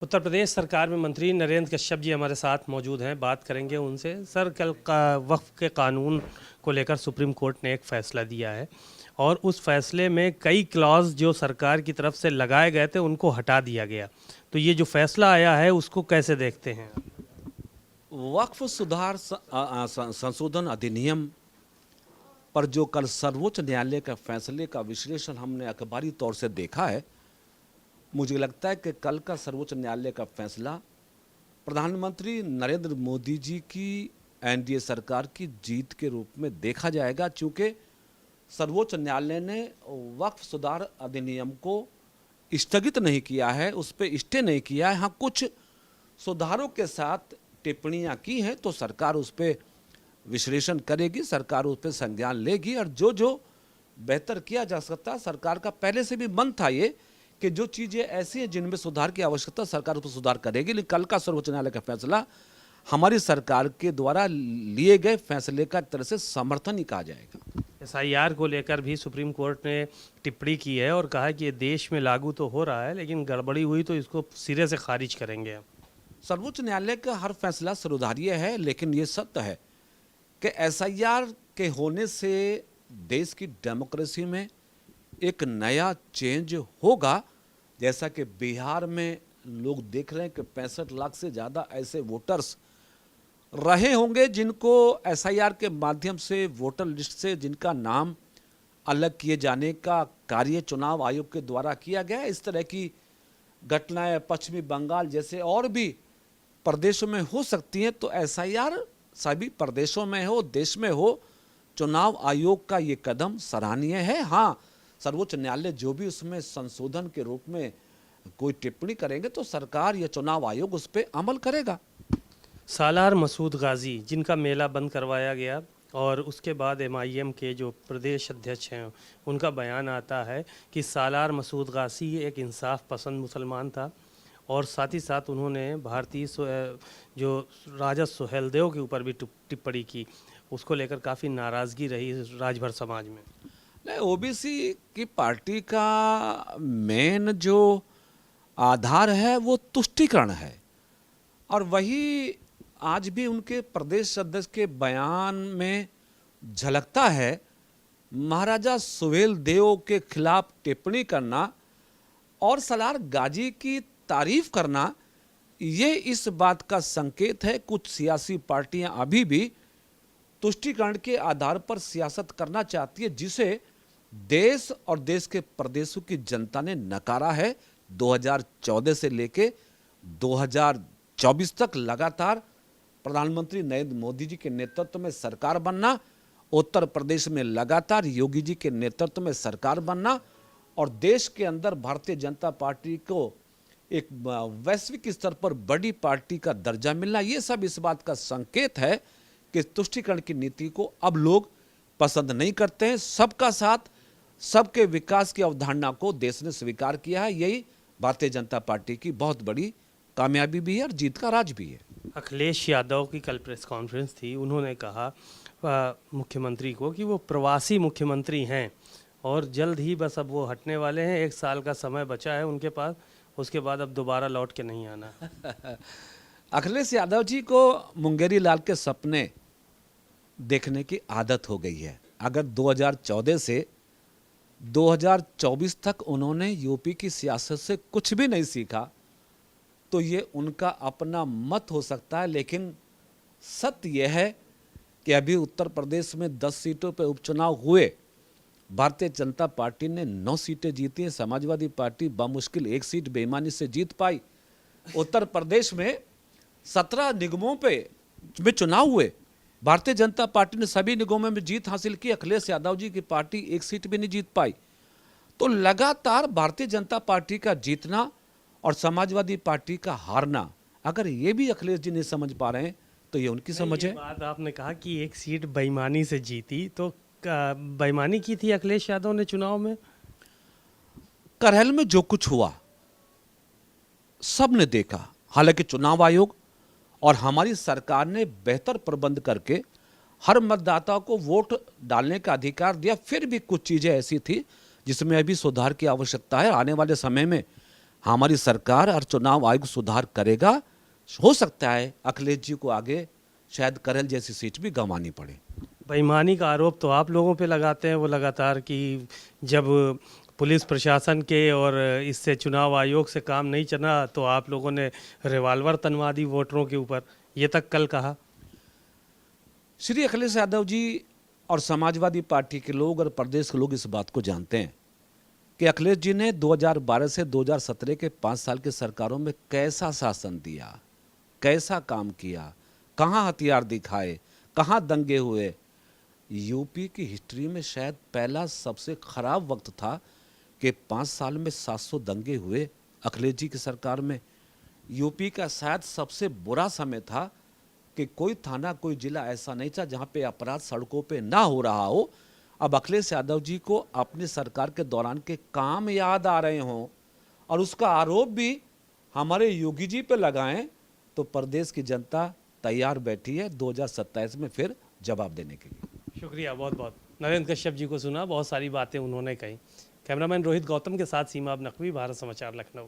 उत्तर प्रदेश सरकार में मंत्री नरेंद्र कश्यप जी हमारे साथ मौजूद हैं। बात करेंगे उनसे। सर, कल का वक्फ के कानून को लेकर सुप्रीम कोर्ट ने एक फ़ैसला दिया है और उस फैसले में कई क्लॉज जो सरकार की तरफ से लगाए गए थे उनको हटा दिया गया। तो ये जो फैसला आया है उसको कैसे देखते हैं? वक्फ सुधार संशोधन अधिनियम पर जो कल सर्वोच्च न्यायालय के फैसले का विश्लेषण हमने अखबारी तौर से देखा है, मुझे लगता है कि कल का सर्वोच्च न्यायालय का फैसला प्रधानमंत्री नरेंद्र मोदी जी की एनडीए सरकार की जीत के रूप में देखा जाएगा। चूँकि सर्वोच्च न्यायालय ने वक्फ सुधार अधिनियम को स्थगित नहीं किया है, उस पर स्टे नहीं किया है। हाँ, कुछ सुधारों के साथ टिप्पणियां की हैं, तो सरकार उस पर विश्लेषण करेगी, सरकार उस पर संज्ञान लेगी और जो जो बेहतर किया जा सकता है, सरकार का पहले से भी मन था ये कि जो चीज़ें ऐसी हैं जिनमें सुधार की आवश्यकता, सरकार उस पर सुधार करेगी। लेकिन कल का सर्वोच्च न्यायालय का फैसला हमारी सरकार के द्वारा लिए गए फैसले का एक तरह से समर्थन ही कहा जाएगा। एसआईआर को लेकर भी सुप्रीम कोर्ट ने टिप्पणी की है और कहा है कि ये देश में लागू तो हो रहा है लेकिन गड़बड़ी हुई तो इसको सिरे से खारिज करेंगे। सर्वोच्च न्यायालय का हर फैसला सुधारीय है, लेकिन ये सत्य है कि एसआईआर के होने से देश की डेमोक्रेसी में एक नया चेंज होगा। जैसा कि बिहार में लोग देख रहे हैं कि 65 लाख से ज़्यादा ऐसे वोटर्स रहे होंगे जिनको एसआईआर के माध्यम से वोटर लिस्ट से जिनका नाम अलग किए जाने का कार्य चुनाव आयोग के द्वारा किया गया है। इस तरह की घटनाएं पश्चिमी बंगाल जैसे और भी प्रदेशों में हो सकती हैं। तो एसआईआर सभी प्रदेशों में हो, देश में हो, चुनाव आयोग का ये कदम सराहनीय है। हाँ, सर्वोच्च न्यायालय जो भी उसमें संशोधन के रूप में कोई टिप्पणी करेंगे तो सरकार या चुनाव आयोग उस पर अमल करेगा। सालार मसूद गाजी जिनका मेला बंद करवाया गया और उसके बाद एमआईएम के जो प्रदेश अध्यक्ष हैं उनका बयान आता है कि सालार मसूद गाजी एक इंसाफ पसंद मुसलमान था और साथ ही साथ उन्होंने भारतीय जो राजा सुहेलदेव के ऊपर भी टिप्पणी की। उसको लेकर काफ़ी नाराज़गी रही राजभर समाज में। नहीं, ओबीसी की पार्टी का मेन जो आधार है वो तुष्टीकरण है और वही आज भी उनके प्रदेश अध्यक्ष के बयान में झलकता है। महाराजा सुहेलदेव के खिलाफ टिप्पणी करना और सालार गाजी की तारीफ करना, ये इस बात का संकेत है कुछ सियासी पार्टियां अभी भी तुष्टीकरण के आधार पर सियासत करना चाहती है, जिसे देश और देश के प्रदेशों की जनता ने नकारा है। 2014 से लेके 2024 तक लगातार प्रधानमंत्री नरेंद्र मोदी जी के नेतृत्व में सरकार बनना, उत्तर प्रदेश में लगातार योगी जी के नेतृत्व में सरकार बनना और देश के अंदर भारतीय जनता पार्टी को एक वैश्विक स्तर पर बड़ी पार्टी का दर्जा मिलना, ये सब इस बात का संकेत है कि तुष्टीकरण की नीति को अब लोग पसंद नहीं करते हैं। सबका साथ, सबके विकास की अवधारणा को देश ने स्वीकार किया है। यही भारतीय जनता पार्टी की बहुत बड़ी कामयाबी भी है और जीत का राज भी है। अखिलेश यादव की कल प्रेस कॉन्फ्रेंस थी। उन्होंने कहा मुख्यमंत्री को कि वो प्रवासी मुख्यमंत्री हैं और जल्द ही बस अब वो हटने वाले हैं। 1 साल का समय बचा है उनके पास, उसके बाद अब दोबारा लौट के नहीं आना। अखिलेश यादव जी को मुंगेरी लाल के सपने देखने की आदत हो गई है। अगर 2014 से 2024 तक उन्होंने यूपी की सियासत से कुछ भी नहीं सीखा तो ये उनका अपना मत हो सकता है, लेकिन सत्य यह है कि अभी उत्तर प्रदेश में 10 सीटों पर उपचुनाव हुए। भारतीय जनता पार्टी ने 9 सीटें जीती हैं, समाजवादी पार्टी बामुश्किल 1 सीट बेईमानी से जीत पाई। उत्तर प्रदेश में 17 निगमों में चुनाव हुए, भारतीय जनता पार्टी ने सभी निगमों में जीत हासिल की। अखिलेश यादव जी की पार्टी 1 सीट भी नहीं जीत पाई। तो लगातार भारतीय जनता पार्टी का जीतना और समाजवादी पार्टी का हारना, अगर ये भी अखिलेश जी नहीं समझ पा रहे हैं तो ये उनकी समझ है। बात आपने कहा कि 1 सीट बेईमानी से जीती, तो बेईमानी की थी अखिलेश यादव ने चुनाव में? करहल में जो कुछ हुआ सबने देखा। हालांकि चुनाव आयोग और हमारी सरकार ने बेहतर प्रबंध करके हर मतदाता को वोट डालने का अधिकार दिया। फिर भी कुछ चीज़ें ऐसी थी जिसमें अभी सुधार की आवश्यकता है। आने वाले समय में हमारी सरकार और चुनाव आयोग सुधार करेगा। हो सकता है अखिलेश जी को आगे शायद करेल जैसी सीट भी गंवानी पड़े। बेईमानी का आरोप तो आप लोगों पे लगाते हैं वो लगातार, कि जब पुलिस प्रशासन के और इससे चुनाव आयोग से काम नहीं चला तो आप लोगों ने रिवाल्वर तनवा दी वोटरों के ऊपर, ये तक कल कहा। श्री अखिलेश यादव जी और समाजवादी पार्टी के लोग और प्रदेश के लोग इस बात को जानते हैं कि अखिलेश जी ने 2012 से 2017 के 5 साल की सरकारों में कैसा शासन दिया, कैसा काम किया, कहाँ हथियार दिखाए, कहाँ दंगे हुए। यूपी की हिस्ट्री में शायद पहला सबसे खराब वक्त था कि 5 साल में 700 दंगे हुए अखिलेश जी की सरकार में। यूपी का शायद सबसे बुरा समय था कि कोई थाना कोई जिला ऐसा नहीं था जहाँ पे अपराध सड़कों पे ना हो रहा हो। अब अखिलेश यादव जी को अपनी सरकार के दौरान के काम याद आ रहे हों और उसका आरोप भी हमारे योगी जी पे लगाएं तो प्रदेश की जनता तैयार बैठी है 2027 में फिर जवाब देने के लिए। शुक्रिया बहुत बहुत। नरेंद्र कश्यप जी को सुना, बहुत सारी बातें उन्होंने कही। कैमरामैन रोहित गौतम के साथ सीमा अब नकवी, भारत समाचार, लखनऊ।